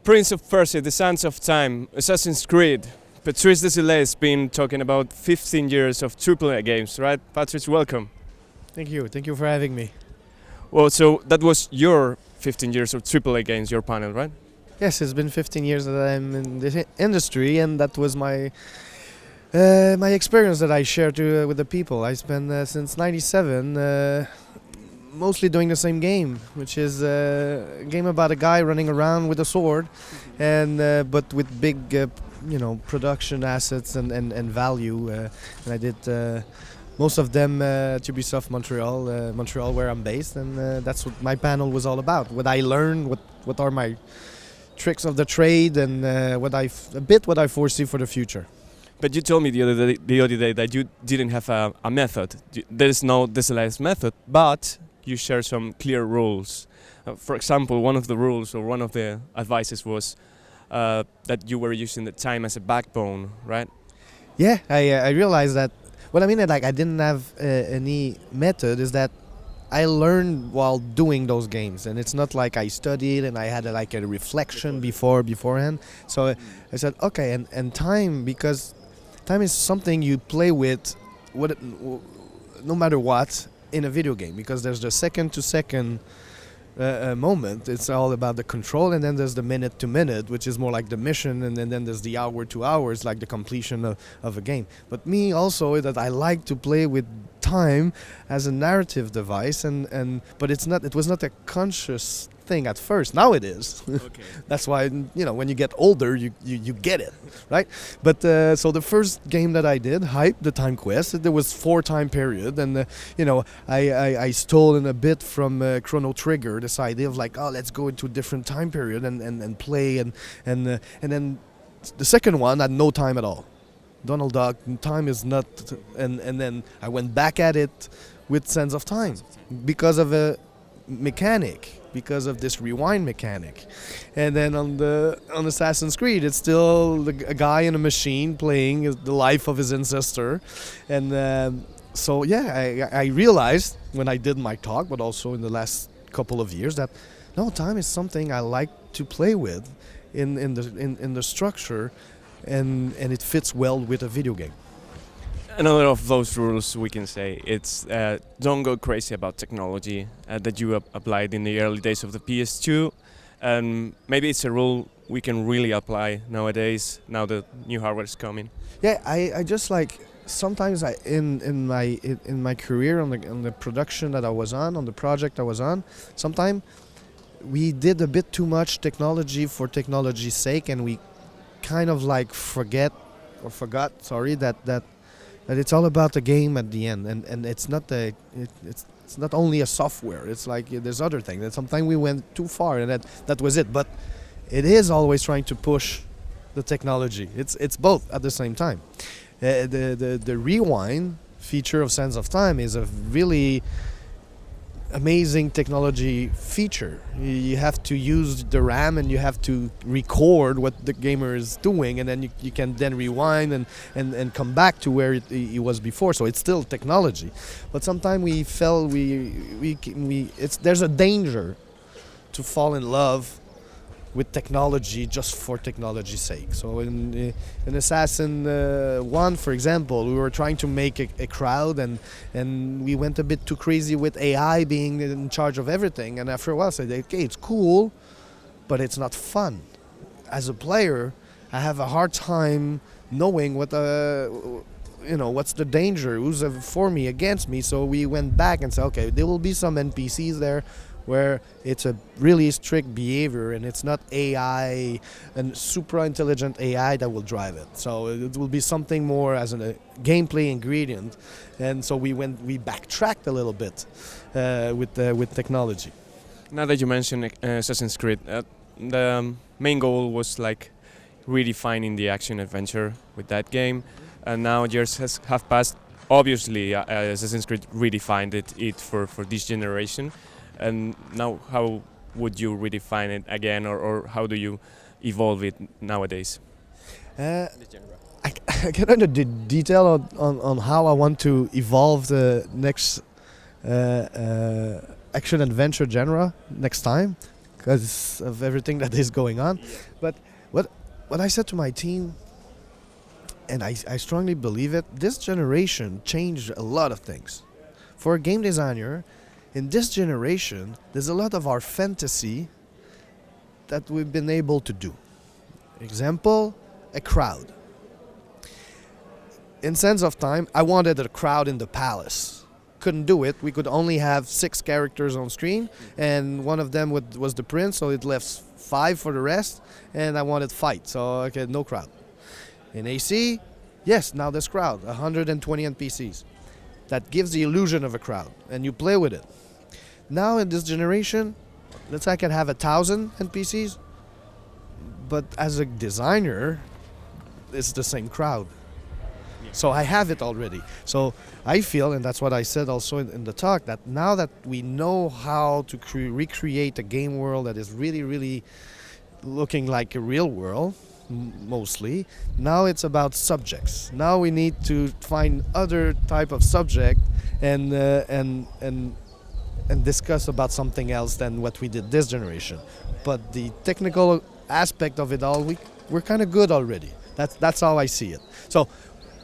Prince of Persia, The Sands of Time, Assassin's Creed. Patrice Desilets has been talking about 15 years of AAA games, right? Patrice, welcome. Thank you for having me. Well, so that was your 15 years of AAA games, your panel, right? Yes, it's been 15 years that I'm in this industry, and that was my experience that I shared with the people. I spent since '97 mostly doing the same game, which is a game about a guy running around with a sword, and but with big, production assets and value. And I did most of them at Ubisoft Montreal, where I'm based, and that's what my panel was all about. What I learned, what are my tricks of the trade, and what I foresee for the future. But you told me the other day that you didn't have a method. There is no Désilets method, but you share some clear rules. For example, one of the rules or one of the advices was that you were using the time as a backbone, right? Yeah, I realized that. What I mean, like, I didn't have any method, is that I learned while doing those games, and it's not like I studied and I had like a reflection beforehand. So I said, okay, and time, because time is something you play with, no matter what, in a video game, because there's the second-to-second moment. It's all about the control, and then there's the minute-to-minute, which is more like the mission, and then there's the hour-to-hour, it's like the completion of a game. But me also, that I like to play with time as a narrative device, but it was not a conscious thing at first. Now it is. Okay. That's why, when you get older, you get it, right? But so the first game that I did, Hype, the Time Quest, there was 4 time period, and I stole in a bit from Chrono Trigger this idea of like, let's go into a different time period and play, and then the second one had no time at all. Donald Duck, time is not, and then I went back at it with Sense of Time because of a mechanic, because of this rewind mechanic. And then on Assassin's Creed, it's still a guy in a machine playing the life of his ancestor. And so yeah, I realized when I did my talk, but also in the last couple of years, that no, time is something I like to play with in the structure, and it fits well with a video game. Another of those rules, we can say, it's don't go crazy about technology that you applied in the early days of the PS2, and maybe it's a rule we can really apply nowadays, now the new hardware is coming. Yeah, I just like, sometimes in my career on the production that I was on the project I was on, sometimes we did a bit too much technology for technology's sake, and we kind of like forgot that it's all about the game at the end, and it's not it's not only a software. It's like there's other things. And sometimes we went too far, and that was it. But it is always trying to push the technology. It's both at the same time. The rewind feature of Sense of Time is a really amazing technology feature. You have to use the RAM, and you have to record what the gamer is doing, and then you can then rewind and come back to where it was before. So it's still technology, but sometimes there's a danger to fall in love with technology just for technology's sake. So in Assassin 1, for example, we were trying to make a crowd, and we went a bit too crazy with AI being in charge of everything. And after a while, I said, okay, it's cool, but it's not fun. As a player, I have a hard time knowing what's the danger, who's for me, against me. So we went back and said, okay, there will be some NPCs there where it's a really strict behavior, and it's not AI and super intelligent AI that will drive it. So it will be something more as a gameplay ingredient. And so we backtracked a little bit with technology. Now that you mentioned Assassin's Creed, the main goal was like redefining the action adventure with that game, and now years have passed. Obviously, Assassin's Creed redefined it for this generation. And now, how would you redefine it again, or how do you evolve it nowadays? get into the detail on how I want to evolve the next action adventure genre next time, because of everything that is going on. But what I said to my team, and I strongly believe it, this generation changed a lot of things. For a game designer, in this generation, there's a lot of our fantasy that we've been able to do. Example, a crowd. In Sands of Time, I wanted a crowd in the palace. Couldn't do it. We could only have 6 characters on screen, and one of them was the prince, so it left 5 for the rest, and I wanted fight, so okay, no crowd. In AC, yes, now there's crowd, 120 NPCs. That gives the illusion of a crowd, and you play with it. Now in this generation, let's say I can have 1,000 NPCs, but as a designer, it's the same crowd. So I have it already. So I feel, and that's what I said also in the talk, that now that we know how to recreate a game world that is really, really looking like a real world, mostly, now it's about subjects. Now we need to find other type of subject and discuss about something else than what we did this generation. But the technical aspect of it all, we're kind of good already. That's how I see it. So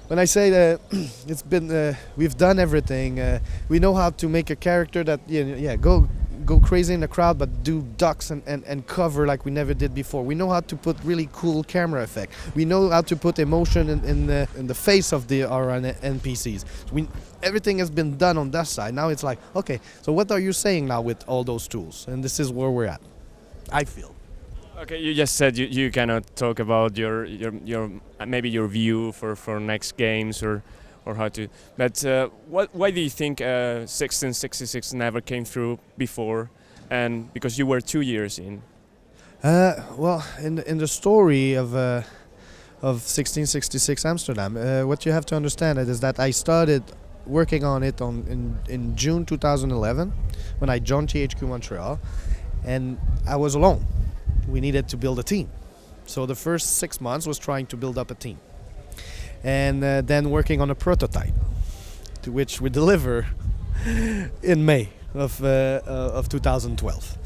when I say that it's been, we've done everything. We know how to make a character that go crazy in the crowd, but do ducks and cover like we never did before. We know how to put really cool camera effect. We know how to put emotion in the face of our NPCs. Everything has been done on that side. Now it's like, okay, so what are you saying now with all those tools? And this is where we're at, I feel. Okay, you just said you cannot talk about your maybe your view for next games or how to. But why do you think 1666 never came through before? And because you were 2 years in. Well, in the story of 1666 Amsterdam, what you have to understand is that I started working on it in June 2011 when I joined THQ Montreal, and I was alone. We needed to build a team. So the first 6 months was trying to build up a team. And then working on a prototype, to which we deliver in May of 2012.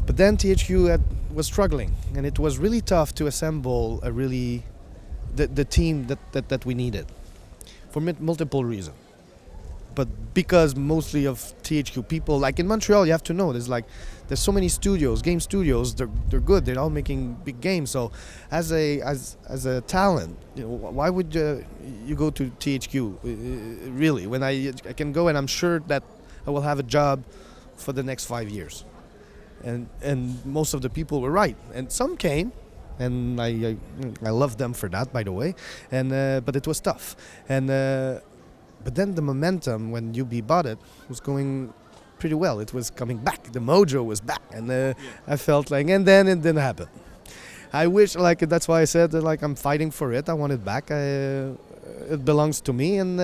But then THQ was struggling, and it was really tough to assemble the team that we needed, for multiple reasons. But because mostly of THQ people, like in Montreal, you have to know, there's so many studios, game studios. They're good. They're all making big games. So, as a talent, why would you go to THQ? Really, when I can go and I'm sure that I will have a job for the next 5 years. And most of the people were right, and some came, and I love them for that, by the way. And but it was tough. And but then the momentum when UB bought it was going pretty well. It was coming back. The mojo was back, and I felt like, and then it didn't happen. I wish, that's why I said that, I'm fighting for it. I want it back. It belongs to me, and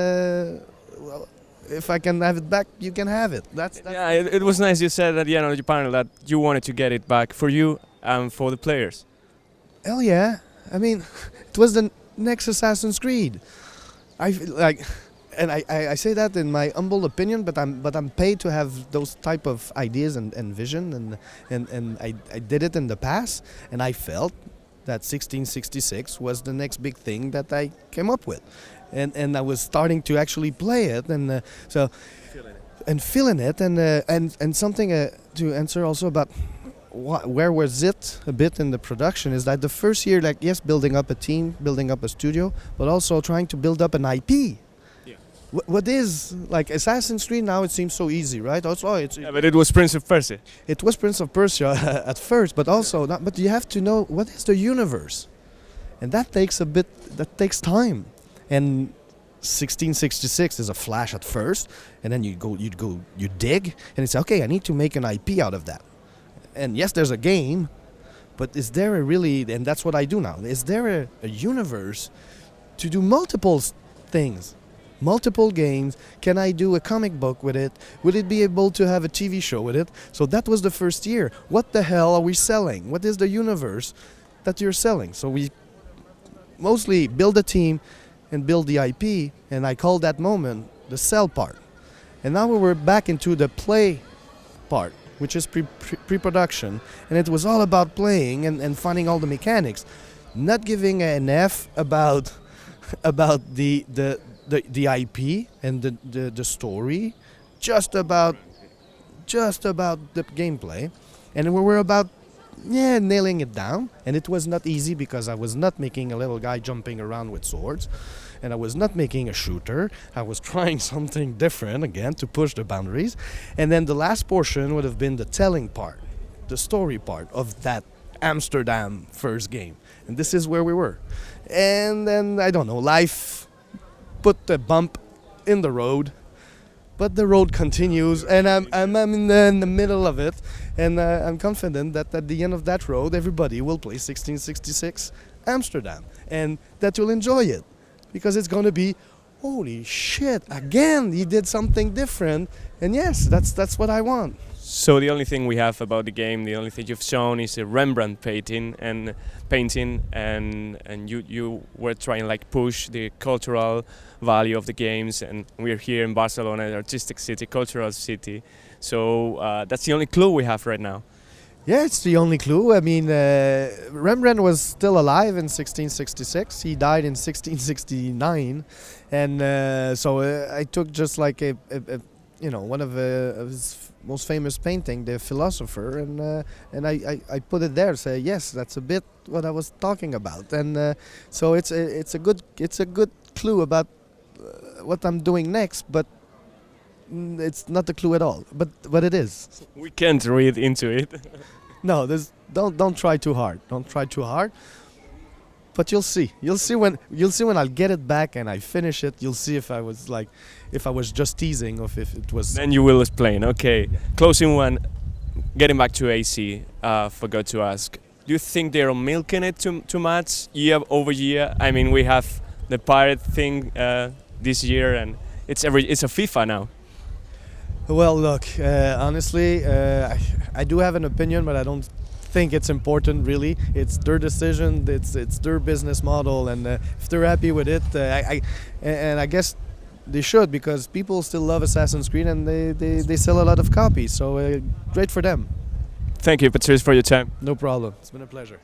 well, if I can have it back, you can have it. That's yeah. It was nice you said at the end of the panel that you wanted to get it back for you and for the players. Hell yeah! I mean, it was the next Assassin's Creed. And I say that in my humble opinion, but I'm paid to have those type of ideas and vision, and I did it in the past, and I felt that 1666 was the next big thing that I came up with, and I was starting to actually play it, and feeling it, and something to answer also about where was it a bit in the production is that the first year, yes, building up a team, building up a studio, but also trying to build up an IP. What is Assassin's Creed now? It seems so easy, right? Also, yeah, but it was Prince of Persia. It was Prince of Persia at first, but also, but you have to know what is the universe, and that takes takes time. And 1666 is a flash at first, and then you dig, and it's okay. I need to make an IP out of that. And yes, there's a game, but is there and that's what I do now. Is there a universe to do multiple things? Multiple games. Can I do a comic book with it? Will it be able to have a TV show with it? So that was the first year. What the hell are we selling? What is the universe that you're selling? So we mostly build a team, and build the IP, and I called that moment the sell part. And now we were back into the play part, which is pre-production, and it was all about playing and finding all the mechanics, not giving an F about the IP and the story, just about the gameplay, and we were about nailing it down. And it was not easy because I was not making a little guy jumping around with swords, and I was not making a shooter. I was trying something different again to push the boundaries. And then the last portion would have been the telling part, the story part of that Amsterdam first game. And this is where we were. And then, I don't know, life put a bump in the road, but the road continues, and I'm in the middle of it, and I'm confident that at the end of that road, everybody will play 1666 Amsterdam, and that you'll enjoy it, because it's going to be, holy shit, again, he did something different, and yes, that's what I want. So the only thing we have about the game, the only thing you've shown is a Rembrandt painting, and you were trying like push the cultural value of the games, and we're here in Barcelona, an artistic city, cultural city. So that's the only clue we have right now. Yeah, it's the only clue. I mean, Rembrandt was still alive in 1666. He died in 1669, and so I took just like a one of his most famous painting, The Philosopher, and I put it there. Say yes, that's a bit what I was talking about, and so it's a good clue about what I'm doing next, but it's not a clue at all. But it is. We can't read into it. No, don't try too hard. Don't try too hard. But you'll see. You'll see when I'll get it back and I finish it. You'll see if I was just teasing or if it was. Then you will explain. Okay. Yeah. Closing one. Getting back to AC. Forgot to ask. Do you think they're milking it too much year over year? I mean, we have the pirate thing this year, and it's a FIFA now. Well, look. Honestly, I do have an opinion, but I don't think it's important really. It's their decision, it's their business model, and if they're happy with it, I guess they should, because people still love Assassin's Creed and they sell a lot of copies, so great for them. Thank you, Patrice, for your time. No problem, it's been a pleasure.